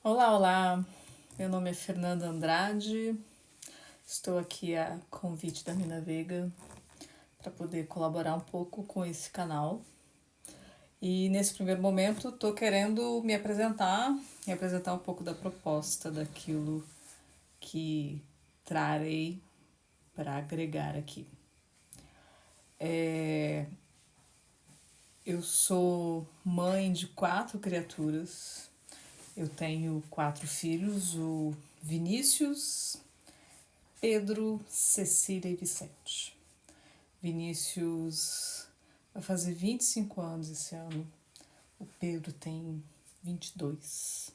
Olá, olá! Meu nome é Fernanda Andrade, estou aqui a convite da Mina Veiga para poder colaborar um pouco com esse canal. E nesse primeiro momento estou querendo me apresentar um pouco da proposta daquilo que trarei para agregar aqui. Eu sou mãe de 4 criaturas. Eu tenho 4 filhos, o Vinícius, Pedro, Cecília e Vicente. Vinícius vai fazer 25 anos esse ano. O Pedro tem 22.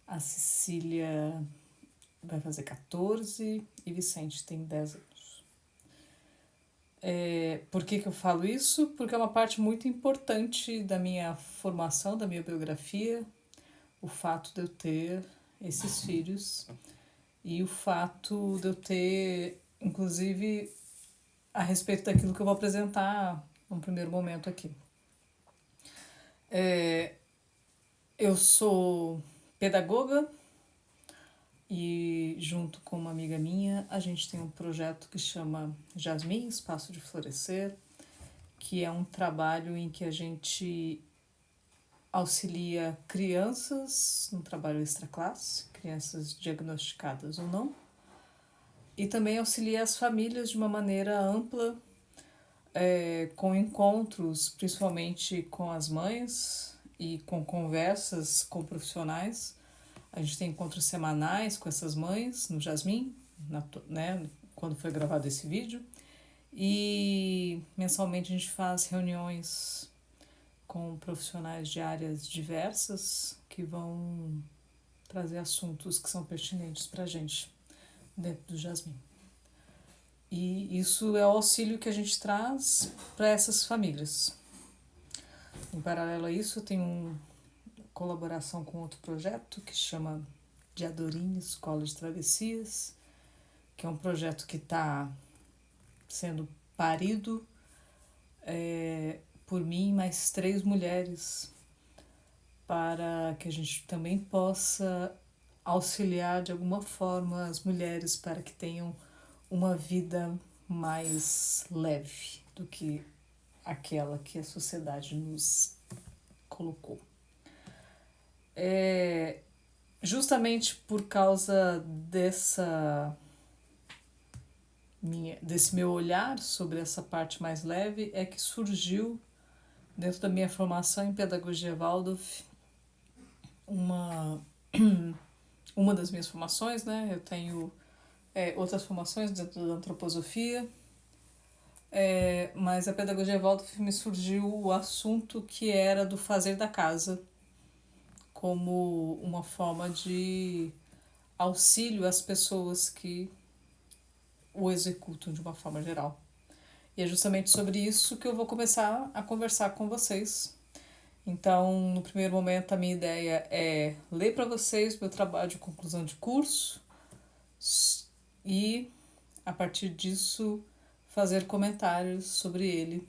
A Cecília vai fazer 14 e Vicente tem 10 anos. Por que eu falo isso? Porque é uma parte muito importante da minha formação, da minha biografia, o fato de eu ter esses filhos e o fato de eu ter, inclusive, a respeito daquilo que eu vou apresentar num primeiro momento aqui. Eu sou pedagoga e junto com uma amiga minha a gente tem um projeto que chama Jasmim, Espaço de Florescer, que é um trabalho em que a gente auxilia crianças no trabalho extraclasse, crianças diagnosticadas ou não, e também auxilia as famílias de uma maneira ampla, com encontros, principalmente com as mães e com conversas com profissionais. A gente tem encontros semanais com essas mães no Jasmim, né, quando foi gravado esse vídeo. E mensalmente a gente faz reuniões com profissionais de áreas diversas que vão trazer assuntos que são pertinentes para a gente dentro do Jasmim. E isso é o auxílio que a gente traz para essas famílias. Em paralelo a isso, eu tenho uma colaboração com outro projeto que chama Diadorim Escola de Travessias, que é um projeto que está sendo parido por mim e mais 3 mulheres, para que a gente também possa auxiliar de alguma forma as mulheres para que tenham uma vida mais leve do que aquela que a sociedade nos colocou. Justamente por causa desse meu olhar sobre essa parte mais leve é que surgiu dentro da minha formação em pedagogia Waldorf uma das minhas formações, né? Eu tenho outras formações dentro da antroposofia, mas a pedagogia Waldorf me surgiu o assunto que era do fazer da casa como uma forma de auxílio às pessoas que o executam de uma forma geral. E é justamente sobre isso que eu vou começar a conversar com vocês. Então, no primeiro momento, a minha ideia é ler para vocês meu trabalho de conclusão de curso e, a partir disso, fazer comentários sobre ele.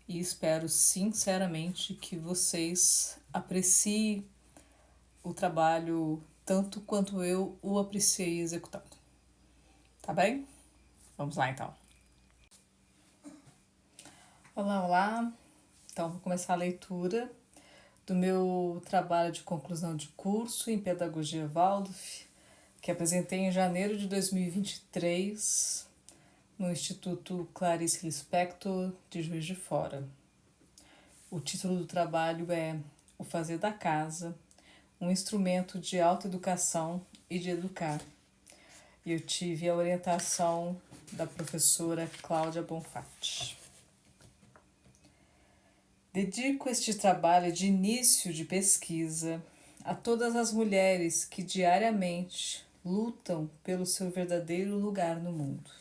E espero sinceramente que vocês apreciem o trabalho tanto quanto eu o apreciei executando. Tá bem? Vamos lá então. Olá, olá! Então, vou começar a leitura do meu trabalho de conclusão de curso em Pedagogia Waldorf, que apresentei em janeiro de 2023 no Instituto Clarice Lispector de Juiz de Fora. O título do trabalho é O Fazer da Casa, um instrumento de autoeducação e de educar. E eu tive a orientação da professora Cláudia Bonfatti. Dedico este trabalho de início de pesquisa a todas as mulheres que diariamente lutam pelo seu verdadeiro lugar no mundo.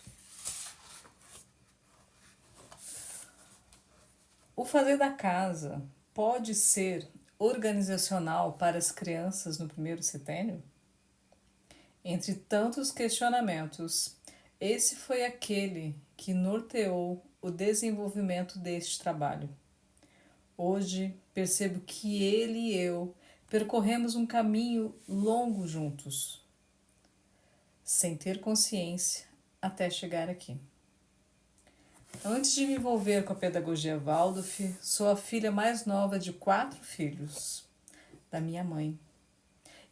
O fazer da casa pode ser organizacional para as crianças no primeiro setênio? Entre tantos questionamentos, esse foi aquele que norteou o desenvolvimento deste trabalho. Hoje percebo que ele e eu percorremos um caminho longo juntos, sem ter consciência, até chegar aqui. Antes de me envolver com a pedagogia Waldorf, sou a filha mais nova de 4 filhos da minha mãe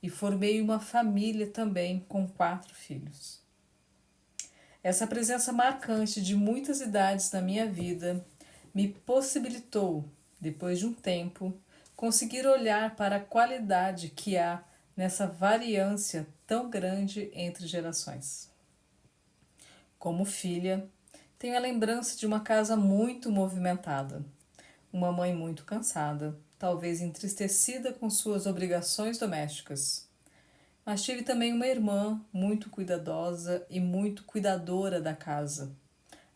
e formei uma família também com 4 filhos. Essa presença marcante de muitas idades na minha vida me possibilitou, depois de um tempo, conseguir olhar para a qualidade que há nessa variância tão grande entre gerações. Como filha, tenho a lembrança de uma casa muito movimentada, uma mãe muito cansada, talvez entristecida com suas obrigações domésticas. Mas tive também uma irmã muito cuidadosa e muito cuidadora da casa,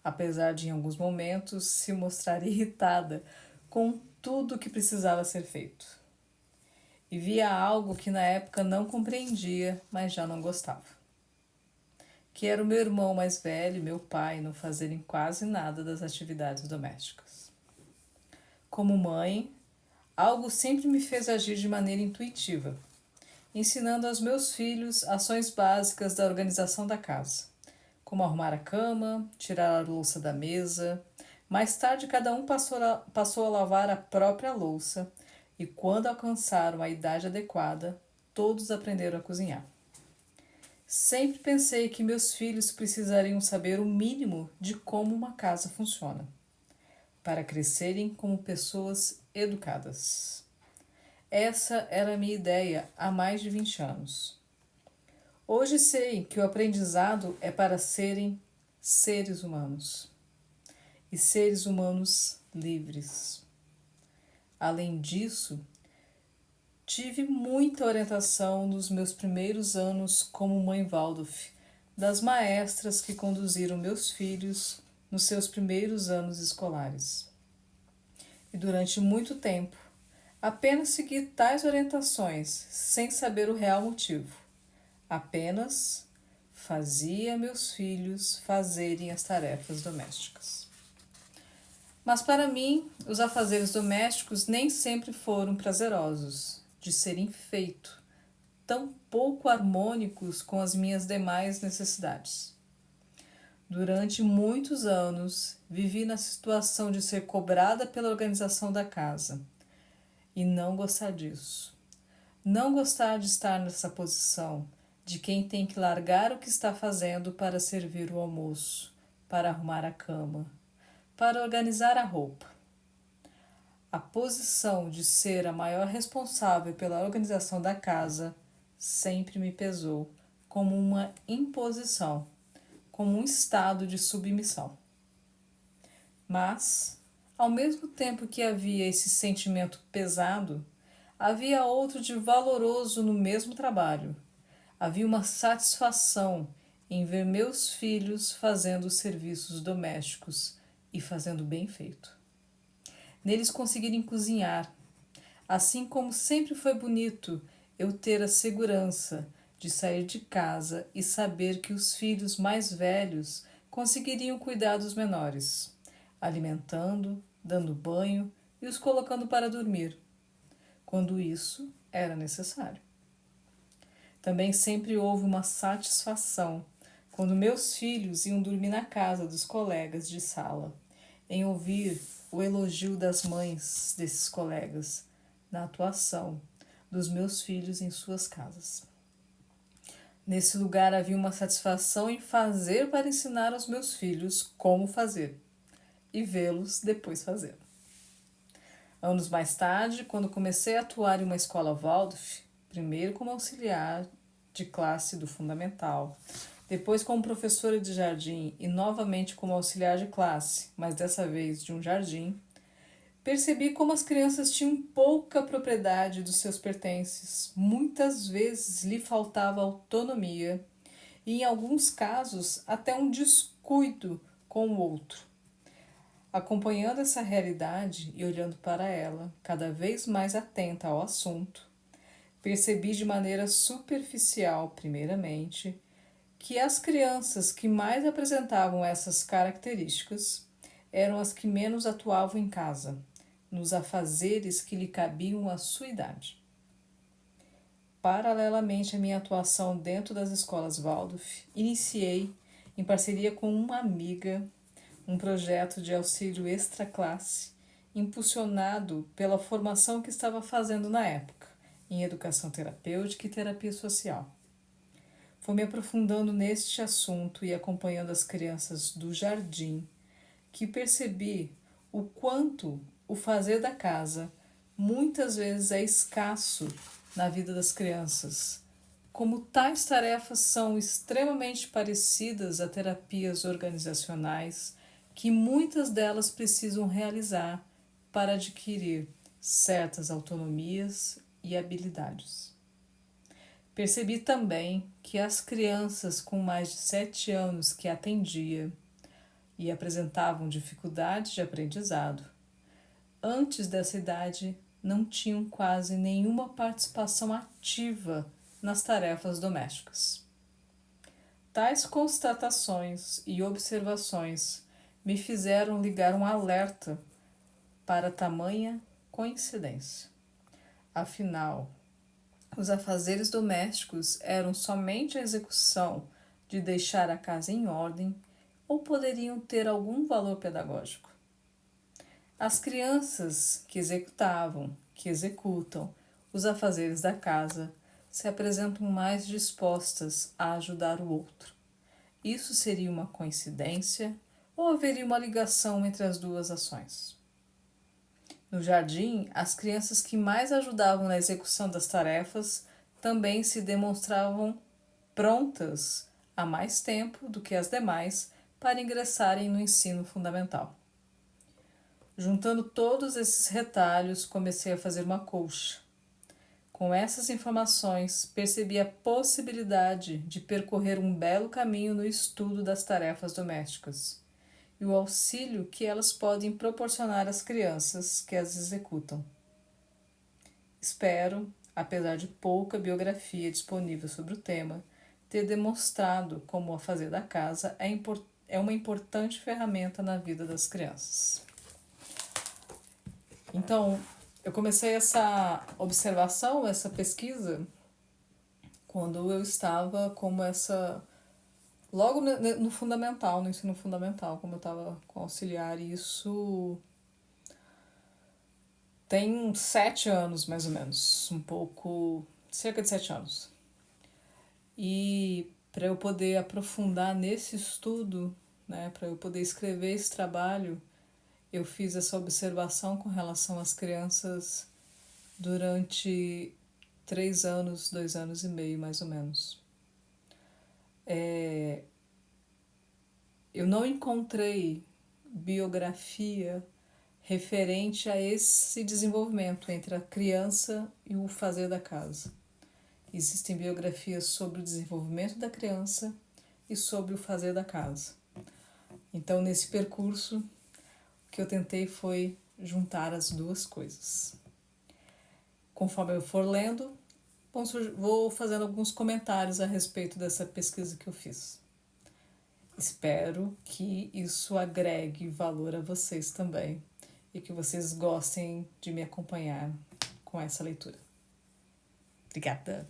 apesar de em alguns momentos se mostrar irritada com tudo o que precisava ser feito. E via algo que na época não compreendia, mas já não gostava. Que era o meu irmão mais velho e meu pai não fazerem quase nada das atividades domésticas. Como mãe, algo sempre me fez agir de maneira intuitiva, ensinando aos meus filhos ações básicas da organização da casa, como arrumar a cama, tirar a louça da mesa. Mais tarde, cada um passou a lavar a própria louça e, quando alcançaram a idade adequada, todos aprenderam a cozinhar. Sempre pensei que meus filhos precisariam saber o mínimo de como uma casa funciona, para crescerem como pessoas educadas. Essa era a minha ideia há mais de 20 anos. Hoje sei que o aprendizado é para serem seres humanos e seres humanos livres. Além disso, tive muita orientação nos meus primeiros anos como mãe Waldorf, das maestras que conduziram meus filhos nos seus primeiros anos escolares. E durante muito tempo, apenas segui tais orientações sem saber o real motivo. Apenas fazia meus filhos fazerem as tarefas domésticas. Mas para mim, os afazeres domésticos nem sempre foram prazerosos de serem feitos, tão pouco harmônicos com as minhas demais necessidades. Durante muitos anos, vivi na situação de ser cobrada pela organização da casa e não gostar disso. Não gostar de estar nessa posição de quem tem que largar o que está fazendo para servir o almoço, para arrumar a cama, para organizar a roupa. A posição de ser a maior responsável pela organização da casa sempre me pesou como uma imposição, como um estado de submissão. Mas, ao mesmo tempo que havia esse sentimento pesado, havia outro de valoroso no mesmo trabalho. Havia uma satisfação em ver meus filhos fazendo os serviços domésticos e fazendo bem feito. Neles conseguirem cozinhar, assim como sempre foi bonito eu ter a segurança de sair de casa e saber que os filhos mais velhos conseguiriam cuidar dos menores, alimentando, dando banho e os colocando para dormir, quando isso era necessário. Também sempre houve uma satisfação quando meus filhos iam dormir na casa dos colegas de sala, em ouvir o elogio das mães desses colegas na atuação dos meus filhos em suas casas. Nesse lugar havia uma satisfação em fazer para ensinar aos meus filhos como fazer e vê-los depois fazer. Anos mais tarde, quando comecei a atuar em uma escola Waldorf, primeiro como auxiliar de classe do fundamental, depois como professora de jardim e novamente como auxiliar de classe, mas dessa vez de um jardim, percebi como as crianças tinham pouca propriedade dos seus pertences, muitas vezes lhe faltava autonomia e, em alguns casos, até um descuido com o outro. Acompanhando essa realidade e olhando para ela, cada vez mais atenta ao assunto, percebi de maneira superficial, primeiramente, que as crianças que mais apresentavam essas características eram as que menos atuavam em casa, nos afazeres que lhe cabiam à sua idade. Paralelamente à minha atuação dentro das escolas Waldorf, iniciei, em parceria com uma amiga, um projeto de auxílio extraclasse, impulsionado pela formação que estava fazendo na época, em educação terapêutica e terapia social. Foi me aprofundando neste assunto e acompanhando as crianças do jardim que percebi o quanto o fazer da casa muitas vezes é escasso na vida das crianças. Como tais tarefas são extremamente parecidas a terapias organizacionais que muitas delas precisam realizar para adquirir certas autonomias e habilidades. Percebi também que as crianças com mais de 7 anos que atendia e apresentavam dificuldades de aprendizado, antes dessa idade não tinham quase nenhuma participação ativa nas tarefas domésticas. Tais constatações e observações me fizeram ligar um alerta para tamanha coincidência. Afinal, os afazeres domésticos eram somente a execução de deixar a casa em ordem ou poderiam ter algum valor pedagógico. As crianças que executam os afazeres da casa se apresentam mais dispostas a ajudar o outro. Isso seria uma coincidência ou haveria uma ligação entre as duas ações? No jardim, as crianças que mais ajudavam na execução das tarefas também se demonstravam prontas há mais tempo do que as demais para ingressarem no ensino fundamental. Juntando todos esses retalhos, comecei a fazer uma colcha. Com essas informações, percebi a possibilidade de percorrer um belo caminho no estudo das tarefas domésticas e o auxílio que elas podem proporcionar às crianças que as executam. Espero, apesar de pouca biografia disponível sobre o tema, ter demonstrado como o fazer da casa é uma importante ferramenta na vida das crianças. Então, eu comecei essa observação, essa pesquisa, quando eu estava como logo no fundamental, no ensino fundamental, como eu estava com auxiliar, e isso tem 7 anos, mais ou menos, cerca de 7 anos. E para eu poder aprofundar nesse estudo, né, para eu poder escrever esse trabalho, eu fiz essa observação com relação às crianças durante 3 anos, 2 anos e meio, mais ou menos. Eu não encontrei biografia referente a esse desenvolvimento entre a criança e o fazer da casa. Existem biografias sobre o desenvolvimento da criança e sobre o fazer da casa. Então, nesse percurso, o que eu tentei foi juntar as duas coisas. Conforme eu for lendo, vou fazendo alguns comentários a respeito dessa pesquisa que eu fiz. Espero que isso agregue valor a vocês também e que vocês gostem de me acompanhar com essa leitura. Obrigada!